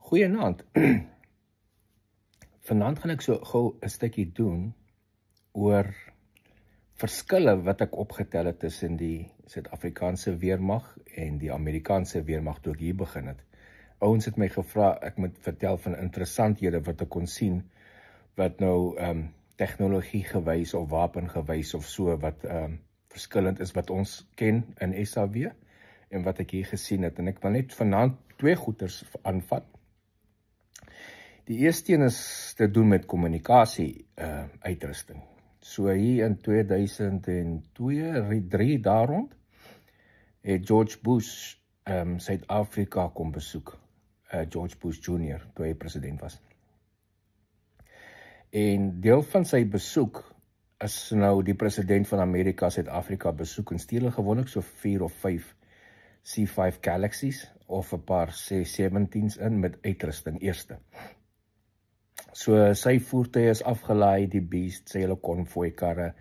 Goeienaand. Vanaand gaan ek so gou 'n stukkie doen oor verskille wat ek opgetel het tussen die Suid-Afrikaanse weermag en die Amerikaanse weermag toe ek hier begin het. Ouens het my gevra ek moet vertel van interessanthede wat ek kon sien wat nou tegnologie gewys of wapen gewys of so wat verskillend is wat ons ken in SAW en wat ek hier gesien het. En ek wil net vanaand twee goeters aanvat. Die eerste een is te doen met kommunikasie uitrusting. So hier in 2002-3 daar rond het George Bush Suid-Afrika kom besoek. George Bush Jr. toe hy president was. En deel van sy besoek is nou die president van Amerika Suid-Afrika besoek en stuur gewoonlik so 4 of 5 C5 Galaxies of 'n paar C-17's in met uitrusting eerste. So sy voertuie is afgelaai, die Beast, sy hele konvooi karre,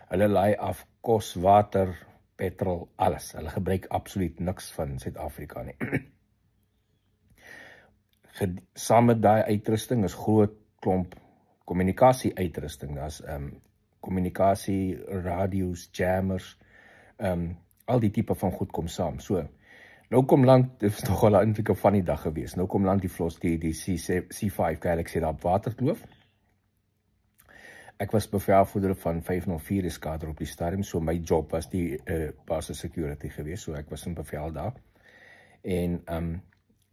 hulle laai af kos, water, petrol, alles. Hulle gebruik absoluut niks van Suid-Afrika nie. Saam met daai uitrusting is groot klomp kommunikasie uitrusting. Daar's kommunikasie, radio's, jammers, al die tipe van goed kom saam. So, nou kom land, dit is nogal eintlik 'n funny dag gewees. Nou kom land die vlos die C5 Galaxy daar op Waterkloof. Ek was bevelvoerder van 504 eskader op die stadium, so my job was die basis security gewees, so ek was in bevel daar. En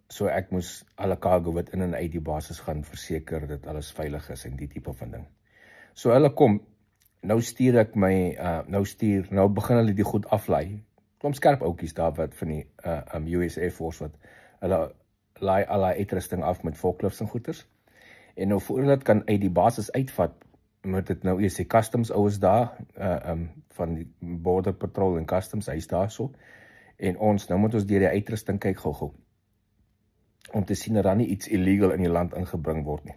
so ek moes alle cargo wat in en uit die basis gaan verseker dat alles veilig is en die tipe van ding. So hulle kom, nou stuur ek my, nou begin hulle die goed aflaai. Klomp skerp oukies daar wat van die US Air Force wat hulle laai al die uitrusting af met forklifts en goeders. En nou voor hulle dit kan uit die basis uitvat, moet dit nou eers die customs ouens daar, van die border patrol en customs, hy is daar so. En ons, nou moet ons deur die uitrusting kyk gou-gou. Om te sien dat daar nie iets illegal in die land ingebring word nie.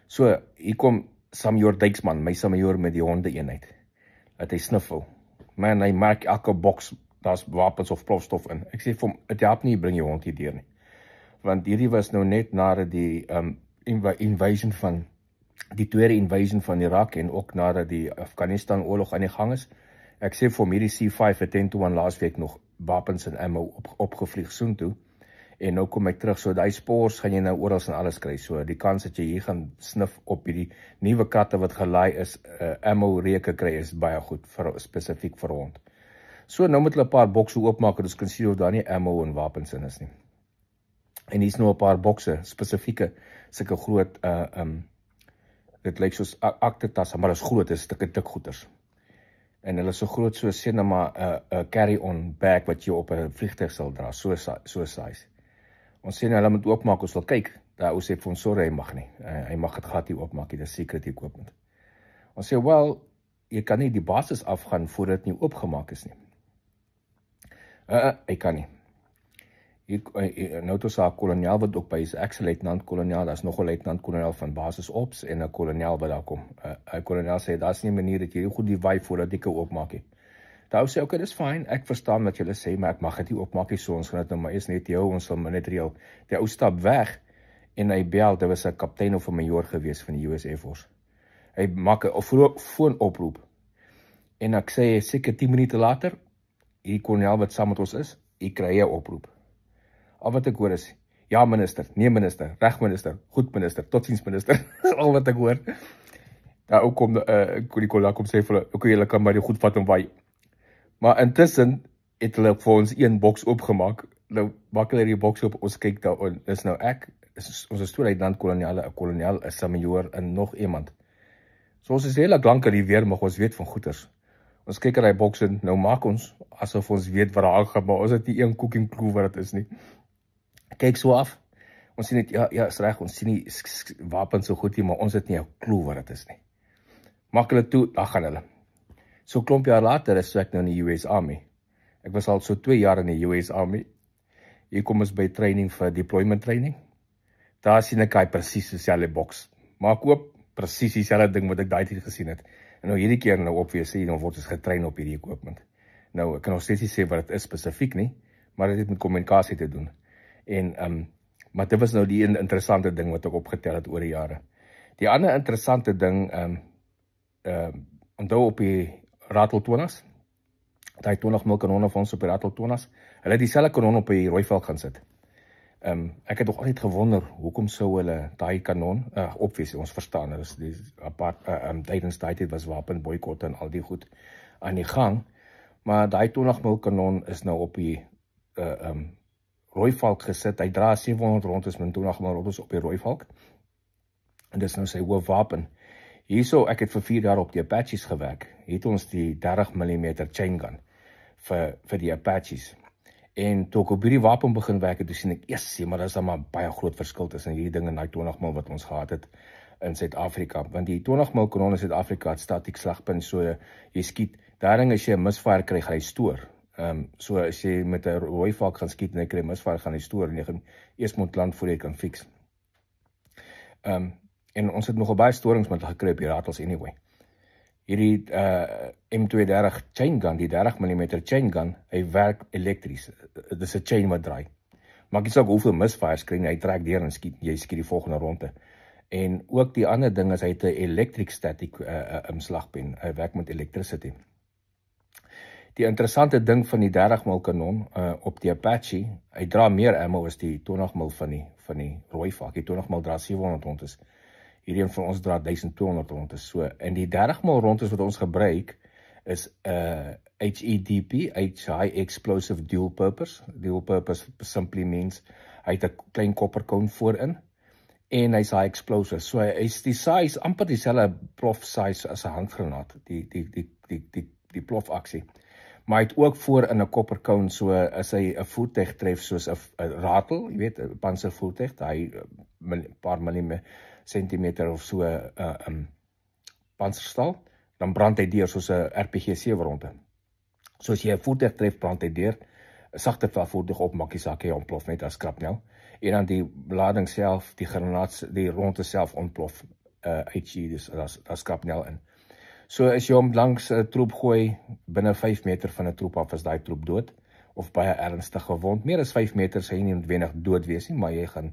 So, hier kom Samuel Dijksman, my Samuel met die honde eenheid. Dat hy sniffel. Man, hy maak elke boks, daar's wapens of plofstof in. Ek sê vir hom, het help nie, bring jou hond hier deur nie. Want hierdie was nou net nadat die invasion van, die tweede invasion van Irak en ook nadat die Afghanistan oorlog aan die gang is. Ek sê vir hom, hierdie C5 het 10-1 laasweek nog wapens en ammo opgevlieg soontoe. En nou kom ek terug, so die spoors gaan jy nou oral en alles kry. So die kans dat jy hier gaan snif op hierdie nuwe katte wat gelaai is, ammo reke kry is baie goed, spesifiek vir hond. So nou moet hulle 'n paar bokse oopmaak en ons kan sien of daar nie ammo en wapens in is nie. En hier's nou 'n paar bokse, spesifieke, sulke groot, dit lyk soos aktetasse, maar is groot, is dik goeders. En hulle is so groot so sê nou maar 'n carry-on bag wat jy op 'n vliegtuig sal dra, so size. Ons sê nou, hulle moet oopmaak, ons wil kyk. Daar ou sê vir ons, sorry, hy mag nie. Hy mag het gat nie oopmaak, dit is secret equipment. Ons sê, wel, jy kan nie die basis afgaan voordat dit nie oopgemaak is nie. Hy kan nie. Nou het ons 'n kolonel wat ook by is, ek se luitenant-kolonel, daar's nog 'n luitenant-kolonel van basis ops en 'n kolonel wat daar kom. 'n kolonel sê, daar's nie 'n manier dat jy goed die waai voordat ek oopmaak nie. Daar sê, okay, dis fyn, ek verstaan wat julle sê, maar ek mag dit nie oopmaak nie, so ons gaan dit nou maar eers net jou, ons sal net reël. Die ou stap weg, en hy bel, dit was 'n kaptein of 'n majoor gewees van die US Air Force. Hy maak 'n foonoproep, en ek sê, seker 10 minute later, die kolonel wat saam met ons is, hy kry 'n oproep. Al wat ek hoor is, ja minister, nee minister, reg minister, goed minister, totsiens minister, al wat ek hoor. Daar ook kom, die kolonel kom sê vir hulle, okay, julle kan maar die goed vat en waai. Maar intussen het hulle vir ons een boks oopgemaak. Nou maak hulle die boks op, ons kyk daar, is nou ek, ons is twee luitenant-kolonel, 'n kolonel, 'n samajoor en nog iemand. So ons is heeltemal lank in die weermag, ons weet van goeters. Ons kyk in die boks en nou maak ons, asof ons weet wat daar aangaan, maar ons het nie een cooking clue wat dit is nie. Kyk so af, ons sien net, ja, is reg, ons sien nie wapens so goed nie, maar ons het nie 'n clue wat dit is nie. Maak hulle toe, daar gaan hulle. So klomp jaar later is ek nou in die US Army. Ek was al so 2 jaar in die US Army. Hier kom ons by training vir deployment training. Daar sien ek hy presies dieselfde boks. Maak oop, presies dieselfde ding wat ek daai tyd gesien het. En nou hierdie keer nou obviously, dan word ons getrain op hierdie equipment. Nou, ek kan nog steeds nie sê wat dit is spesifiek nie, maar dit het met kommunikasie te doen. En Maar dit was nou die een interessante ding wat ek opgetel het oor die jare. Die ander interessante ding, onthou op die Ratel 20's, daai 20 mil kanonne van ons op die Ratel 20's, hulle het dieselfde kanon op die Rooiveld gaan sit. Ek het nog altyd gewonder, hoekom sou hulle daai kanon, obviously, ons verstaan, dus die apart, tydens daai tyd was wapenboykotte en al die goed aan die gang, maar daai 20 mil kanon is nou op die Rooivalk gesit, hy dra 700 rondes met 20 mil rondes op die Rooivalk, en dis nou sy hoofwapen. Hierso, ek het vir 4 jaar op die Apaches gewerk, het ons die 30 mm chain gun vir die Apaches. En toe ek op hierdie wapen begin werk, toe sien ek, maar daar is dan maar baie groot verskil tussen hierdie ding en die 20 mil wat ons gehad het in Suid-Afrika. Want die 20 mil kanon in Suid-Afrika het statiek slagpunt, so jy skiet, daarin as jy 'n misfire kry, gaan hy stoor. So as jy met 'n Rooivalk gaan skiet en jy kry 'n misfire, gaan hy stoor en jy gaan eers moet land voor jy kan fix. En ons het nogal baie storings met gekry op die Ratels anyway. Hierdie M230 chain gun, die 30 mm chain gun, hy werk elektries. Dit is 'n chain wat draai. Maak nie saak hoeveel misfires kry, hy trek deur en jy skiet die volgende ronde. En ook die ander ding is, hy het 'n electric static slagpen, hy werk met electricity. Die interessante ding van die 30 mil kanon op die Apache, hy dra meer ammo as die 20 mil van die Rooivalk. Die 20 mil dra 700 rondes. Hierdie van ons dra 1200 rondes. So, en die 30 mil rondes wat ons gebruik is HEDP, High Explosive Dual Purpose. Dual Purpose simply means hy het 'n klein kopperkon voorin en hy's high explosive. So hy is die size amper dieselfde plof size as 'n handgranaat, die plofaksie. Maar hy het ook voor in 'n kopperkon, so as hy 'n voertuig tref soos 'n Ratel, jy weet, 'n panservoertuig, hy 'n paar centimeter of so panserstal, dan brand hy deur soos 'n RPG 7 ronde. So as jy 'n voertuig tref, brand hy deur, 'n sagte voertuig op, maak die saak, hy ontplof net as skrapnel. En dan die lading self, die granaat, die ronde self ontplof, HE, dus as skrapnel in. So as jy hom langs 'n troep gooi, binne 5 meter van 'n troep af is daai troep dood, of baie ernstig gewond. Meer as 5 meter sal jy nie noodwendig dood wees nie, maar jy gaan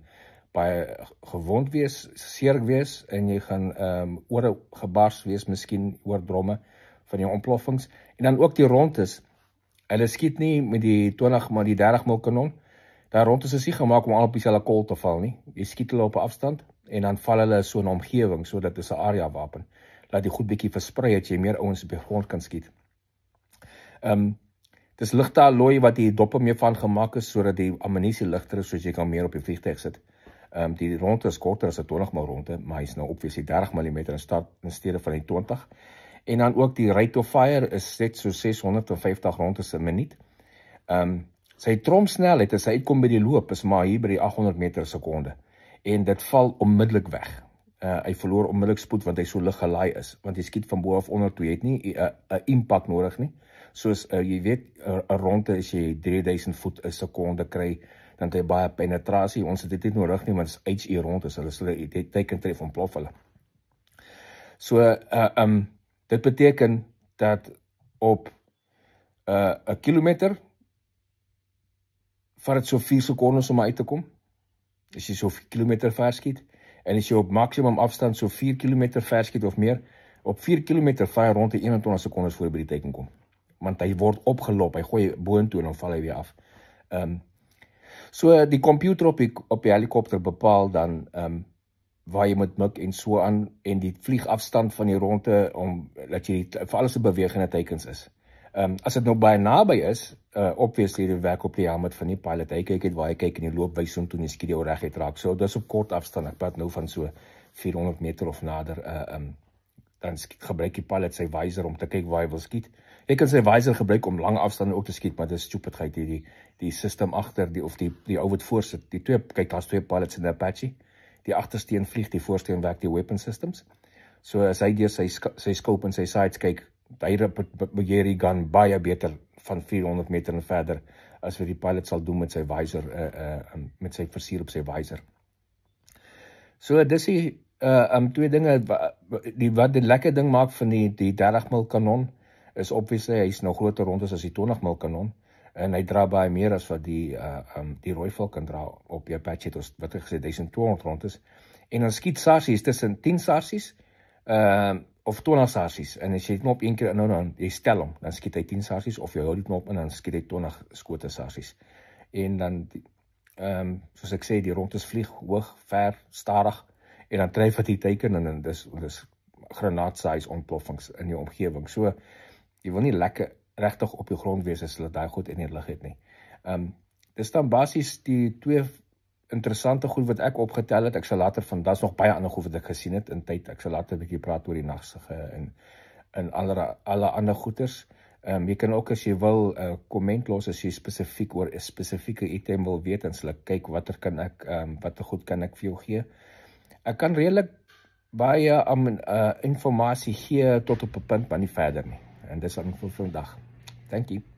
baie gewond wees, seer wees, en jy gaan ore gebars wees, miskien oordromme van die ontploffings. En dan ook die rondes, hulle skiet nie met die 20, maar die 30 mil kanon, daar rondes is nie gemaak om al op dieselfde kol te val nie. Jy skiet hulle op 'n afstand, en dan val hulle so 'n omgewing, so dit is 'n area wapen. Laat die goed bietjie versprei, dat jy meer ouens op die grond kan skiet. Dis ligte alloy wat die doppe mee van gemaak is, sodat die ammunisie ligter is, soos jy kan meer op die vliegtuig sit. Die ronde is korter as 'n 20 mil ronde, maar hy is nou obviously 30 mm in steede van die 20. En dan ook die rate of fire is net so 650 rondes 'n minuut. Sy tromsnelheid as hy uitkom by die loop is maar hier by die 800 meter per sekonde. En dit val onmiddellik weg. Hy verloor onmiddellik spoed want hy so lig gelaai is, want jy skiet van bo af onder toe, jy het nie 'n impak nodig nie. Soos jy weet, 'n ronde as jy 3000 voet 'n sekonde kry, dan het hy baie penetrasie. Ons het dit nie nodig nie, want dit is HE rondes, hulle sal die teken tref en plof hulle. So dit beteken dat op 'n kilometer vat dit so 4 sekondes om uit te kom. As jy so 4 kilometer ver skiet, en as jy op maksimum afstand so 4 kilometer ver skiet of meer, op 4 kilometer vaar rond die 21 sekondes voor hy by die teken kom. Want hy word opgelop, hy gooi boontoe en dan val hy weer af. So die computer op die helikopter bepaal dan waar jy moet mik en so aan, en die vliegafstand van die ronde, dat jy vir alles 'n bewegende tekens is. As dit nou baie naby is, obviously die werk op die helmet van die pilot, hy kyk het waar hy kyk en die loop wys hom toe die skiet jou reguit raak. So dis op kort afstand, ek praat nou van so 400 meter of nader, dan gebruik die pilot sy visor om te kyk waar hy wil skiet. Jy kan sy visor gebruik om lang afstande ook te skiet, maar dis stupidheid, die system agter, of die ou wat voorsit, kyk, daar's 2 pilots in die Apache, die agtersteen vlieg, die voorsteen werk die weapon systems. So as hy deur sy scope en sy sights kyk, hy beheer die gun baie beter van 400 meter en verder, as wat die pilot sal doen met sy visor, met sy versier op sy visor. So dis die 2 dinge, wat die lekker ding maak van die 30 mil kanon, is obviously, hy is nou groter rondes as die 20 mil kanon, En hy dra baie meer as wat die rooi val kan dra op die Apache, wat ek gesê 1200 rond is. En dan skiet sarsies tussen 10 sarsies, of 20 sarsies. En as jy die knop een keer inhou, dan jy stel hom, dan skiet hy 10 sarsies, of jy hou die knop in, dan skiet hy 20 skote sarsies. En dan, soos ek sê, die rondes vlieg hoog, ver, stadig, en dan dryf wat die teiken, en dis granaat-size ontploffings in die omgewing. So, jy wil nie lekker regtig op die grond wees as hulle daai goed in die lug het nie. Dis dan basies die twee interessante goed wat ek opgetel het. Ek sal later daar's nog baie ander goed wat ek gesien het in tyd. Ek sal later 'n bietjie praat oor die nagsige en alle ander goeters. Jy kan ook as jy wil komment los as jy spesifiek oor 'n spesifieke item wil weet, en sal ek kyk watter goed kan ek vir jou gee. Ek kan redelik baie informasie gee tot op 'n punt, maar nie verder nie. En dis aan vir vandag. Thank you.